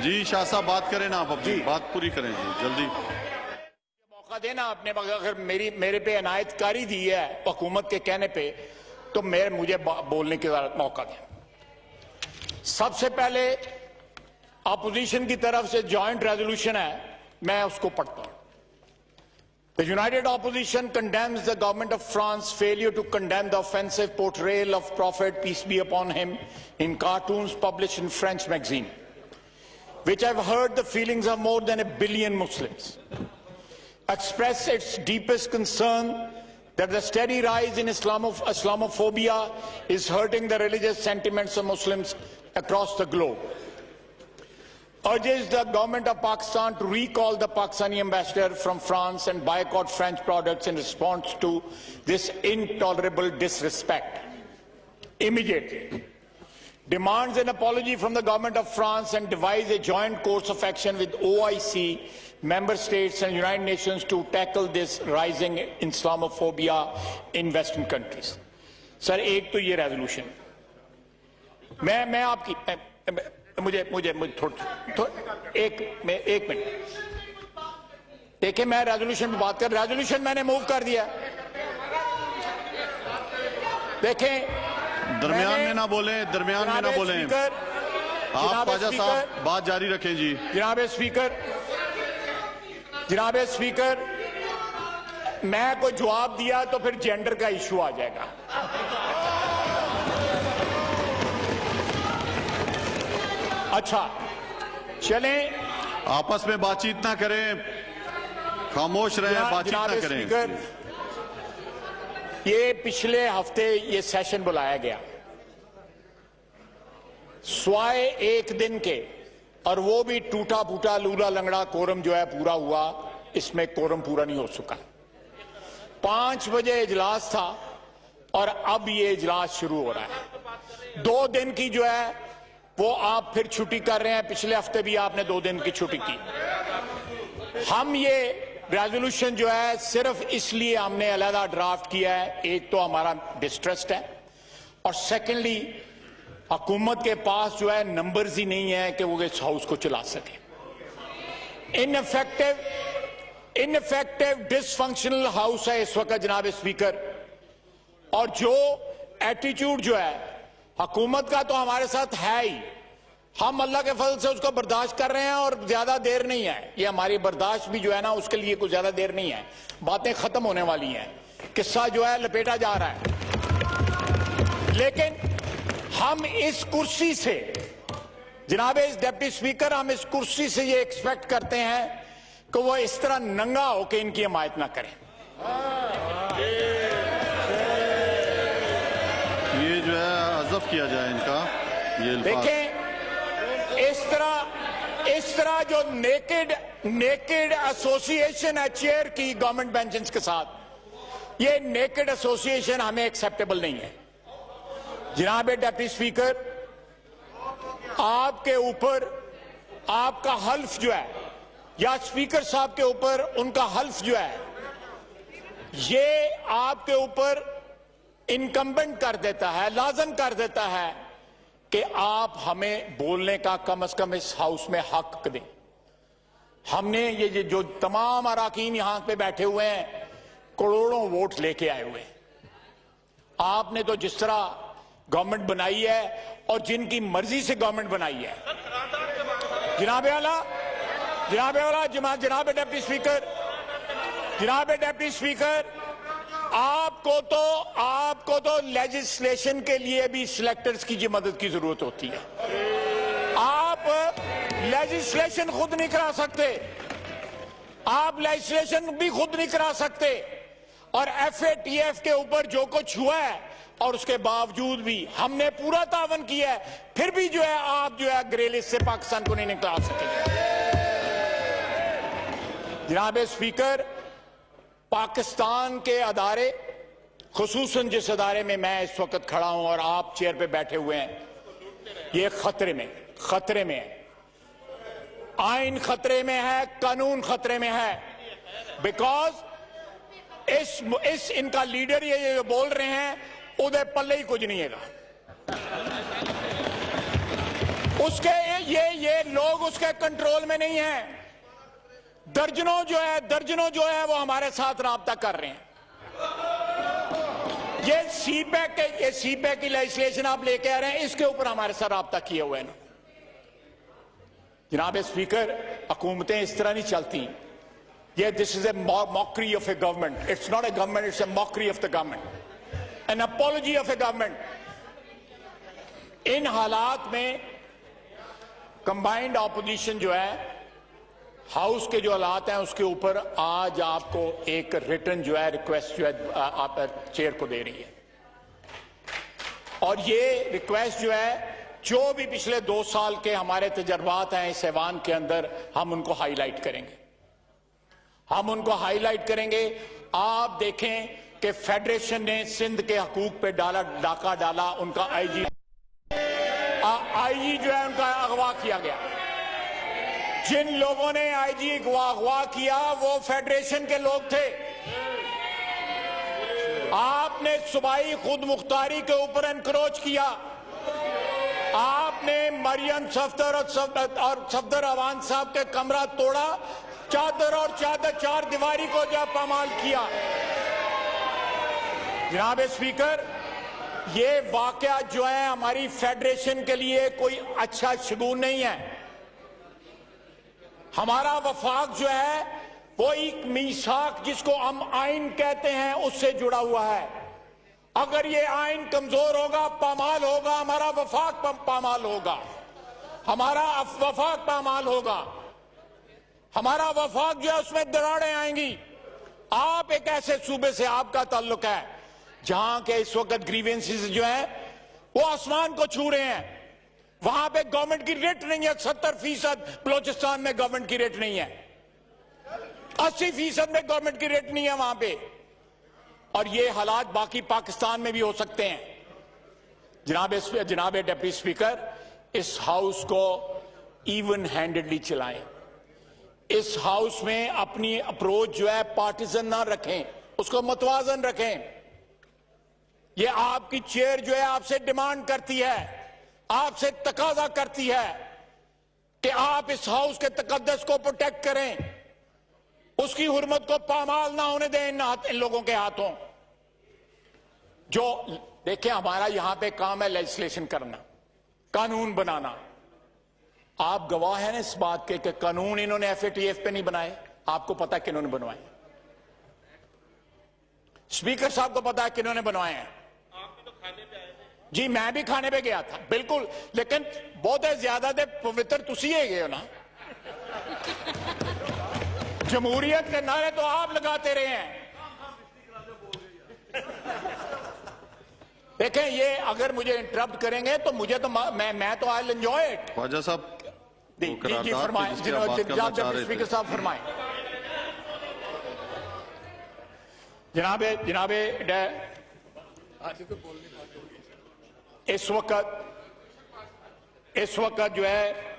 जी शाह साहब बात करें ना, आप अपनी बात पूरी करें जी, जल्दी मौका देना। आपने अगर मेरे पे अनायतकारी दी है हुकूमत के कहने पे, तो मुझे बोलने के मौका दें। सबसे पहले अपोजिशन की तरफ से जॉइंट रेजोल्यूशन है, मैं उसको पढ़ता हूं। The United Opposition condemns the government of France failure to condemn the offensive portrayal of Prophet, peace be upon him, in cartoons published in French magazine, which have hurt the feelings of more than 1 billion Muslims. Express its deepest concern that the steady rise in Islamophobia is hurting the religious sentiments of Muslims across the globe. Urges the government of Pakistan to recall the Pakistani ambassador from France and boycott French products in response to this intolerable disrespect. Immediately. Demands an apology from the government of France and devise a joint course of action with OIC, member states and United Nations to tackle this rising Islamophobia in Western countries. Sir, एक तो ये resolution मैं आपकी मुझे एक minute देखिए, मैं resolution पे बात कर, रेजोल्यूशन मैंने मूव कर दिया। देखें, दरमियान में ना बोले, दरमियान में ना बोले। आप ख्वाजा साहब बात जारी रखें जी। जनाब स्पीकर, मैं कोई जवाब दिया तो फिर जेंडर का इशू आ जाएगा। अच्छा चलें, आपस में बातचीत ना करें, खामोश रहे, बातचीत ना करें। ये पिछले हफ्ते ये सेशन बुलाया गया स्वाए एक दिन के, और वो भी टूटा फूटा लूला लंगड़ा कोरम जो है पूरा हुआ, इसमें कोरम पूरा नहीं हो सका। 5 बजे इजलास था और अब ये इजलास शुरू हो रहा है। 2 दिन की जो है वो आप फिर छुट्टी कर रहे हैं। पिछले हफ्ते भी आपने 2 दिन की छुट्टी की। हम ये रेजोल्यूशन जो है सिर्फ इसलिए हमने अलहदा ड्राफ्ट किया है, एक तो हमारा डिस्ट्रस्ट है और सेकेंडली हुकूमत के पास जो है नंबर्स ही नहीं है कि वो इस हाउस को चला सके। इनफेक्टिव डिसफंक्शनल हाउस है इस वक्त जनाब स्पीकर, और जो एटीट्यूड जो है हुकूमत का तो हमारे साथ है ही, हम अल्लाह के फजल से उसको बर्दाश्त कर रहे हैं और ज्यादा देर नहीं है। ये हमारी बर्दाश्त भी जो है ना, उसके लिए कुछ ज्यादा देर नहीं है, बातें खत्म होने वाली हैं, किस्सा जो है लपेटा जा रहा है। लेकिन हम इस कुर्सी से जनाब डिप्टी स्पीकर, हम इस कुर्सी से ये एक्सपेक्ट करते हैं कि वो इस तरह नंगा होकर इनकी हिमायत ना करें। ये जो है अज़फ किया जाए इनका, ये देखें इस तरह जो नेकेड एसोसिएशन है चेयर की गवर्नमेंट बेंचेस के साथ, ये नेकेड एसोसिएशन हमें एक्सेप्टेबल नहीं है। जनाब डिप्टी स्पीकर, आपके ऊपर आपका हल्फ जो है, या स्पीकर साहब के ऊपर उनका हल्फ जो है, ये आपके ऊपर इनकम्बेंट कर देता है, लाजम कर देता है कि आप हमें बोलने का कम से कम इस हाउस में हक दें। हमने ये जो तमाम अराकीन यहां पे बैठे हुए हैं, करोड़ों वोट लेके आए हुए हैं। आपने तो जिस तरह गवर्नमेंट बनाई है और जिनकी मर्जी से गवर्नमेंट बनाई है, जनाब डिप्टी स्पीकर, आपको तो लेजिस्लेशन के लिए भी सिलेक्टर्स की मदद की जरूरत होती है। आप लेजिस्लेशन खुद नहीं करा सकते, आप लेजिस्लेशन भी खुद नहीं करा सकते, और FATF के ऊपर जो कुछ हुआ है और उसके बावजूद भी हमने पूरा तावन किया है, फिर भी जो है आप जो है ग्रे लिस्ट से पाकिस्तान को नहीं निकाल सकेंगे। जनाब स्पीकर, पाकिस्तान के अदारे, खुसूसन जिस अदारे में मैं इस वक्त खड़ा हूं और आप चेयर पे बैठे हुए हैं, ये खतरे में है। आइन खतरे में है, कानून खतरे में है, बिकॉज इस इनका लीडर ये जो बोल रहे हैं, उदय पल्ले ही कुछ नहीं है। उसके ये लोग उसके कंट्रोल में नहीं है। दर्जनों जो है वो हमारे साथ राब्ता कर रहे हैं। ये सीपैक की लेजिस्लेशन आप लेके आ रहे हैं, इसके ऊपर हमारे साथ राब्ता किए हुए हैं ना। जनाब स्पीकर, हुकूमतें इस तरह नहीं चलती। ये this is a mockery of a government. It's not a government, it's a mockery of the government, an apology of a government. इन हालात में कंबाइंड ऑपोजिशन जो है, हाउस के जो हालात हैं उसके ऊपर आज आपको एक रिटर्न जो है रिक्वेस्ट जो है आप चेयर को दे रही है। और ये रिक्वेस्ट जो है, जो भी पिछले 2 साल के हमारे तजर्बात हैं इस ऐवान के अंदर, हम उनको हाईलाइट करेंगे। आप देखें कि फेडरेशन ने सिंध के हकूक पे डाका डाला, उनका आईजी जो है उनका अगवा किया गया। जिन लोगों ने आईजी अगवा किया वो फेडरेशन के लोग थे। आपने सूबाई खुद मुख्तारी के ऊपर एनक्रोच किया। आपने मरियम सफदर और सफदर अवान साहब के कमरा तोड़ा, चार दीवारी को जब पामाल किया। जनाब स्पीकर, ये वाकया जो है हमारी फेडरेशन के लिए कोई अच्छा शगुन नहीं है। हमारा वफाक जो है वो एक मीसाक, जिसको हम आइन कहते हैं, उससे जुड़ा हुआ है। अगर ये आइन कमजोर होगा, पामाल होगा, हमारा वफाक पामाल होगा, हमारा वफाक जो है उसमें दरारें आएंगी। आप एक ऐसे सूबे से आपका ताल्लुक है जहां के इस वक्त ग्रीवेंसेस जो है वो आसमान को छू रहे हैं। वहां पे गवर्नमेंट की रेट नहीं है। 70% बलोचिस्तान में गवर्नमेंट की रेट नहीं है, 80% में गवर्नमेंट की रेट नहीं है वहां पे। और ये हालात बाकी पाकिस्तान में भी हो सकते हैं। जनाब डिप्टी स्पीकर, इस हाउस को इवन हैंडेडली चलाएं। इस हाउस में अपनी अप्रोच जो है पार्टिजन ना रखें, उसको मतवाजन रखें। ये आपकी चेयर जो है आपसे डिमांड करती है, आपसे तकाजा करती है कि आप इस हाउस के तकद्दस को प्रोटेक्ट करें, उसकी हुर्मत को पामाल ना होने दें इन लोगों के हाथों। जो देखिए, हमारा यहां पे काम है लेजिस्लेशन करना, कानून बनाना। आप गवाह हैं ना इस बात के कि कानून इन्होंने एफएटीएफ पे नहीं बनाए। आपको पता है कि इन्होंने बनवाए, स्पीकर साहब को पता है कि इन्होंने बनवाए हैं। जी, मैं भी खाने पे गया था, बिल्कुल, लेकिन बहुत ज्यादा दे पवित्र तुसी है गए हो ना। जमहूरियत के नारे तो आप लगाते रहे हैं। देखें, ये अगर मुझे इंटरप्ट करेंगे तो मुझे तो मैं तो I enjoy it. Khwaja Sahab, ji फरमाएं, speaker साहब फरमाएं। जनाबे इस वक्त जो है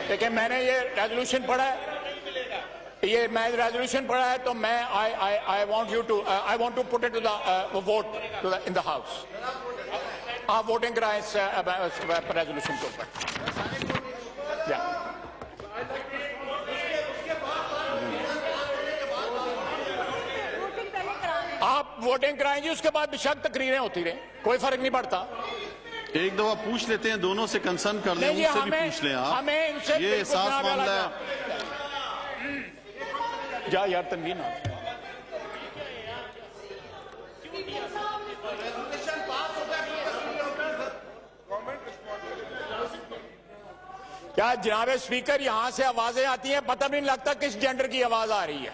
देखिए, मैंने ये रेजोल्यूशन पढ़ा है, तो मैं I want to put it to the vote in the house. आप वोटिंग कराएं इस रेजोल्यूशन के ऊपर। आप वोटिंग कराएंगे, उसके बाद बेशक तकरीरें होती रहे, कोई फर्क नहीं पड़ता। एक दफा पूछ लेते हैं, दोनों से कंसर्न कर लें, उनसे भी पूछ लें आप। हमें इनसे ये साफ मामला है। जा यार तनवीन, क्या जनाब स्पीकर, यहां से आवाजें आती हैं, पता भी नहीं लगता किस जेंडर की आवाज आ रही है।